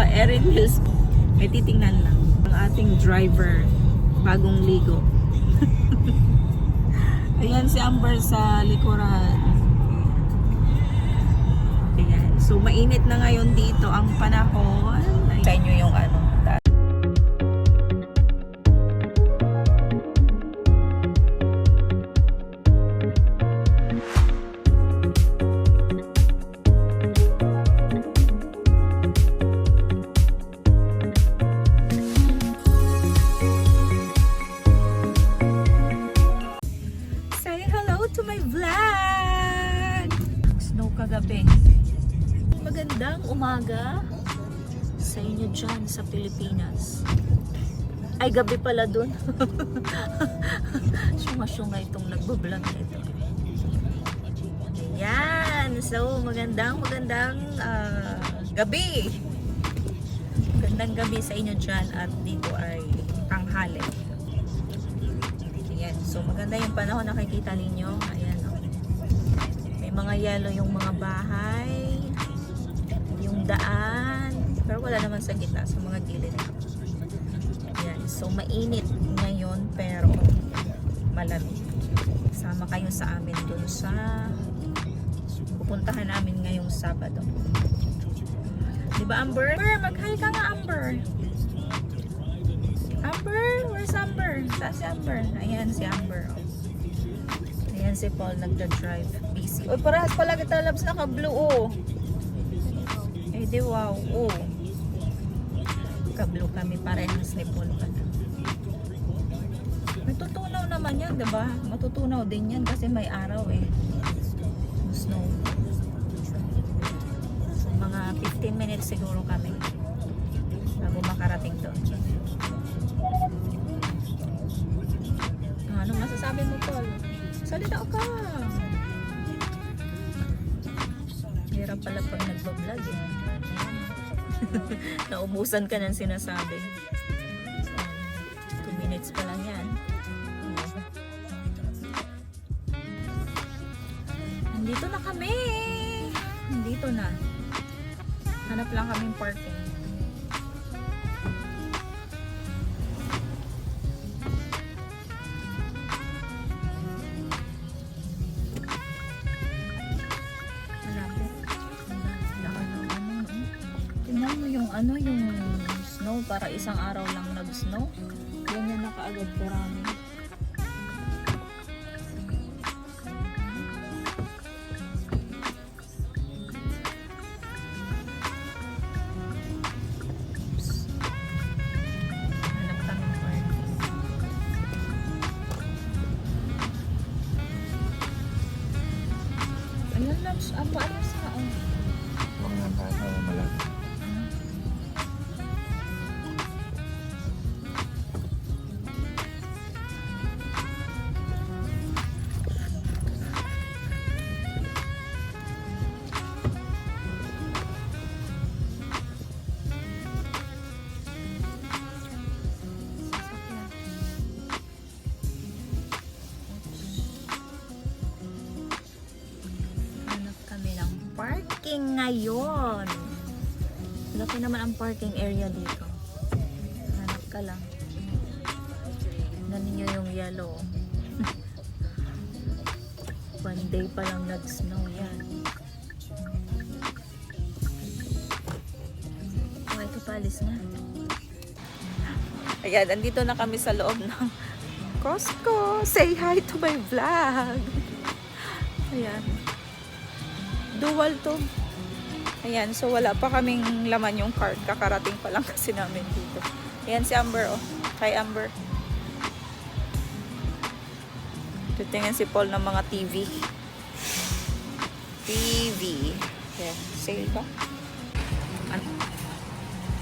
Erin Hills. May titingnan lang. Ang ating driver, bagong ligo. Ayan si Amber sa likuran. Ayan. So, mainit na ngayon dito ang panahon. Sa inyo yung ano. To my vlog! Snow kagabi. Magandang umaga sa inyo dyan sa Pilipinas. Ay, gabi pala dun. Syunga-syunga itong nagbablog nito. Ayan. So, magandang gabi. Magandang gabi sa inyo dyan at dito ay tanghali. So maganda yung panahon, nakikita ninyo. Ayan, oh. May mga yellow yung mga bahay, yung daan, pero wala naman sa gitna, sa mga gilid. Ayan, so mainit ngayon pero malamig. Sama kayo sa amin dun sa pupuntahan namin ngayong Sabado. Diba Amber? Mag-hi ka nga Amber. Amber? Where's Amber? Saan si Amber? Ayan si Amber. Oh. Ayan si Paul nagda-drive. Busy. Uy, parehas pala kita labs naka-blue. Oh. Eh di wow. Oh. Ka-blue kami parehas ni Paul pala. May tutunaw naman yan, diba? Matutunaw din yan kasi may araw eh. Snow. So, mga 15 minutes siguro kami bago makarating doon. Ano masasabi mo, Paul? Salita ka! Hirap pala pag nagbablog eh. Naubusan ka ng sinasabi. So, 2 minutes pa lang yan. Nandito na kami! Nandito na. Hanap lang kaming parking. Yung snow para isang araw lang nag-snow. Ganyan na kaagad karami. Hanap kami ng parking. Ayan lang, ano sa mga bata malaki. Parking ngayon. Laki naman ang parking area dito. Hanap ka lang. Tingnan ninyo yung yellow. One day pa lang nag-snow yan. Oh, ito palis na. Ayan, andito na kami sa loob ng Costco. Say hi to my vlog. Ayan. Dual to. Ayan, so wala pa kaming laman yung card. Kakarating pa lang kasi namin dito. Ayan si Amber, oh. Hi, Amber. Tutingin si Paul ng mga TV. TV. Ayan, sale ba?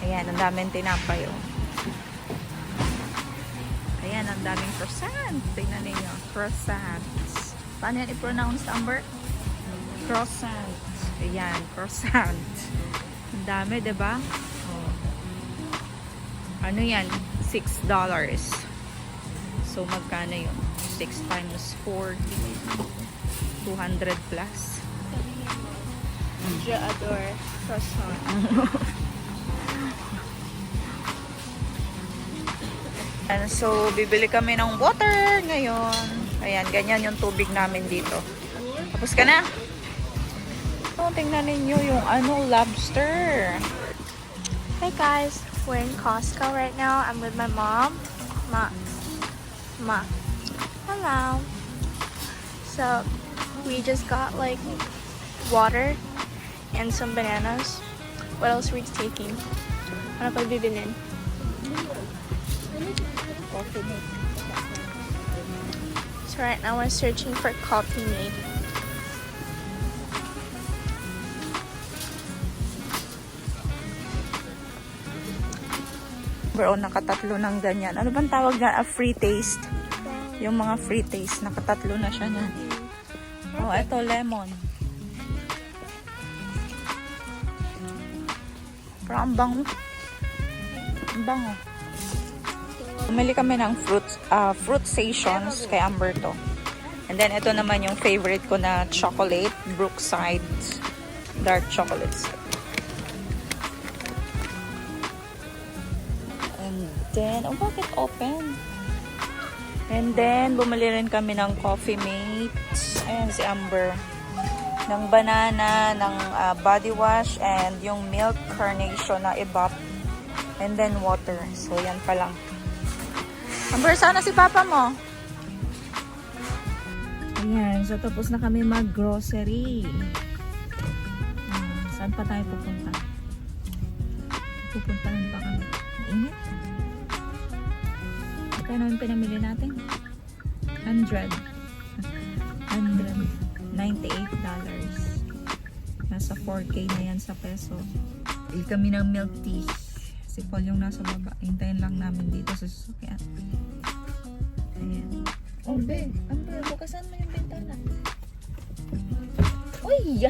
Ayan, ang daming tinapay, oh. Ayan, ang daming croissant. Tingnan ninyo, croissants. Paano yan i-pronounce, Amber? Croissant. Ayan, croissant. Ang dami, diba? Oh. Ano yan? $6. So, magkano yun? 6 times 40. 200 plus. Je adore croissant. And so, bibili kami ng water ngayon. Ayan, ganyan yung tubig namin dito. Tapos ka na? So, tingnan ninyo yung lobster. Hey guys, we're in Costco right now. I'm with my mom. Ma. Hello. So, we just got like water and some bananas. What else are we taking? Ano pa bibilin? Coffee mate. So right now we're searching for coffee mate. Bro, nakatatlo ng ganyan. Ano bang tawag na? A free taste. Yung mga free taste, nakatatlo na siya niyan. Oh, eto, lemon. Pero ang bango. Ang bango. Bumili kami ng fruit stations kay Amberto. And then, ito naman yung favorite ko na chocolate. Brookside dark chocolates. And then, oh, bakit open? And then, bumili rin kami ng coffee mates. Ayan si Amber. Ng banana, ng body wash, and yung milk carnation na ibap. And then, water. So, yan pa lang. Amber, sana si Papa mo? Ayan. So, tapos na kami mag-grocery. Saan pa tayo pupunta? Pupuntahan pa kami. Init. Kano yung pinamili natin? $198. Nasa 4K na yan sa peso. Bili kami ng milk tea. Si Paul yung nasa baba. Hintayin lang namin dito sa sasakyan. Ayan. Oh, be. Amber, bukasan mo yung bintana. Uy!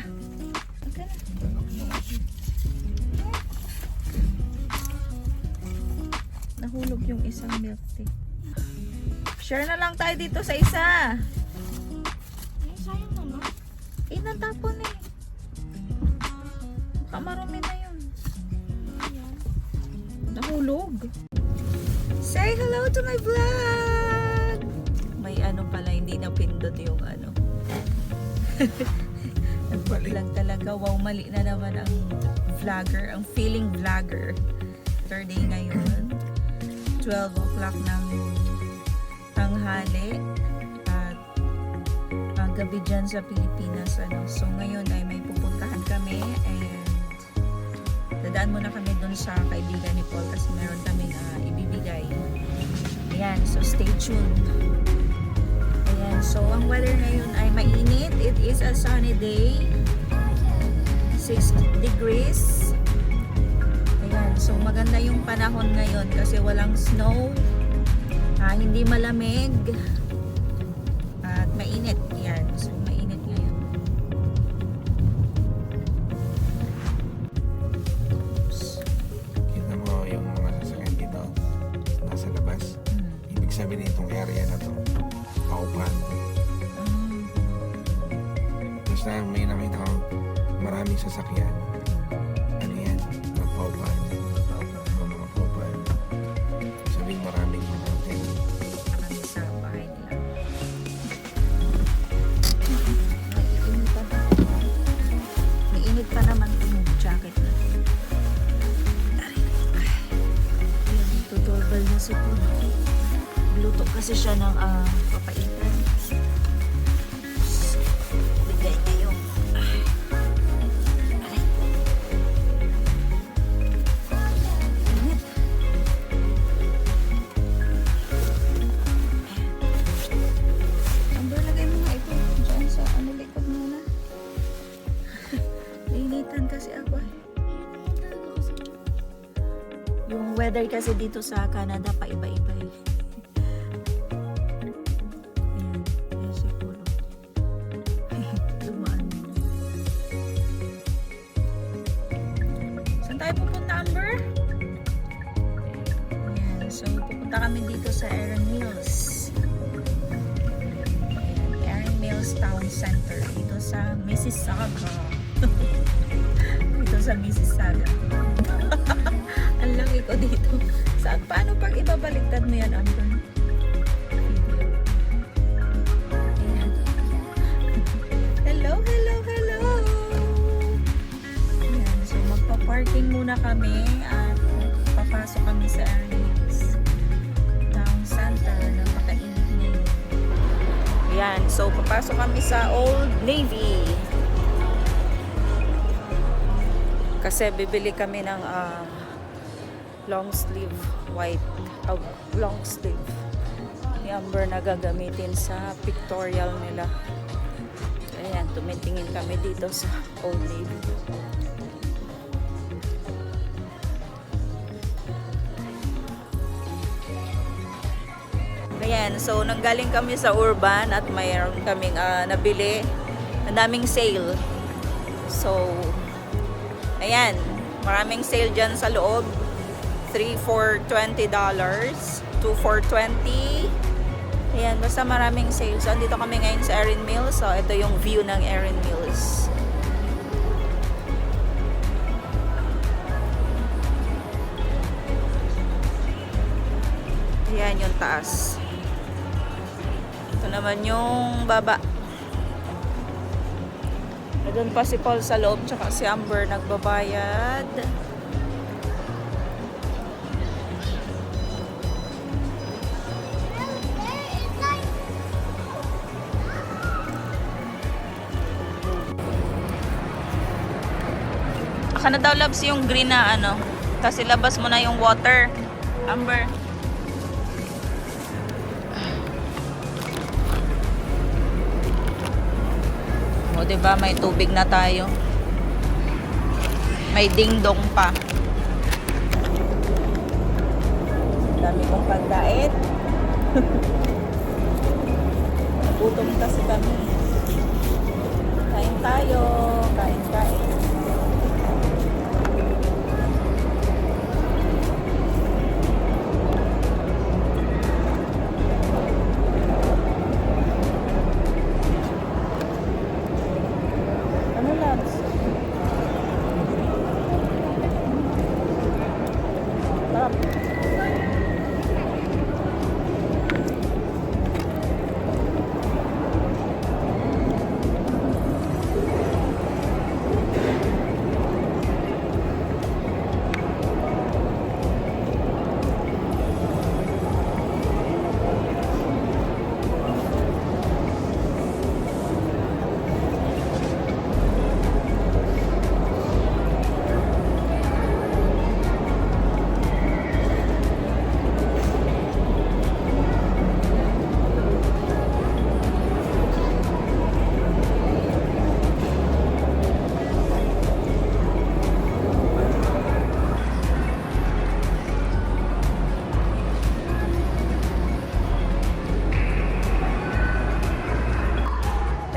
Okay na. Nahulog yung isang milk tea. Share na lang tayo dito sa isa. Ay, sayang naman. Natapon eh. Baka marumi na yun. Nahulog. Say hello to my vlog! May pala, hindi na pindot yung Balik. lang talaga. Wow, mali na naman ang vlogger. Ang feeling vlogger. Saturday ngayon. 12 o'clock ng tanghali. At gabi dyan sa Pilipinas. So ngayon ay may pupuntahan kami. And dadaan muna kami dun sa kaibigan ni Paul kasi meron kami na ibibigay. Ayan, so stay tuned. Ayan, so ang weather ngayon ay mainit. It is a sunny day. 6 degrees. Ayan, so maganda yung panahon ngayon kasi walang snow. Hindi malamig. At mainit. Ayan, so mainit ngayon. Kita mo yung mga sasakyan dito nasa labas. Ibig sabihin itong area na to paupan. Tapos na may nakita ko maraming sasakyan. Ano yan? Mga paupan. Mga paupan. Sabihin maraming mga hotel. Kami sa bahay nila. Mainit pa naman itong jacket na. Ayan, tutulbal na si Puno. Luto kasi siya ng papaitan. Bigay niya yung init. Amber, lagay mo nga ito dyan sa likod muna. Nainitan kasi ako eh. Yung weather kasi dito sa Canada paiba-iba eh. Ayan, ayan siguro. Dumaan muna. Saan tayo pupunta, Amber? Ayan, so pupunta kami dito sa Erin Mills. Ayan, Erin Mills Town Center. Dito sa Mississauga. Dito sa Mississauga. Ang laki binili ko dito. Saan? Paano pag ibabaliktad mo yan, Amber? Ayan. Hello, hello, hello! Ayan, so magpa-parking muna kami at papasok kami sa Aries Town Center na makainit ngayon. Ayan, so papasok kami sa Old Navy. Kasi bibili kami ng long sleeve white, long sleeve ni Amber na gagamitin sa pictorial nila. Ayan, tumitingin kami dito sa Old Navy. Ayan, so nanggaling kami sa Urban at mayroon kaming nabili. Ang daming sale. So, ayan, maraming sale dyan sa loob. 3 for $20, 2 for $20. Ayan, basta maraming sale. So, andito kami ngayon sa Erin Mills. So, ito yung view ng Erin Mills. Ayan yung taas. Ito naman yung baba. Doon pa si Paul sa loob, tsaka si Amber nagbabayad. Aka na daw, loves, yung green na ano. Kasi labas mo na yung water, Amber. O, diba? May tubig na tayo. May dingdong pa. Dami kong pagkain. Nagutom kasi kami. Kain tayo. Kain.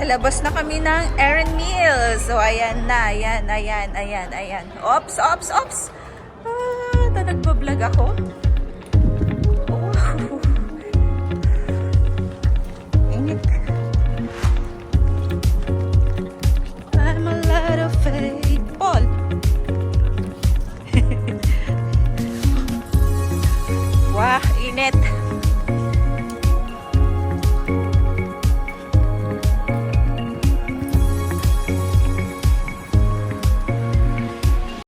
Labas na kami ng Erin Mills. So, ayan na. Ayan. Ops. Ito, nagbablog ako.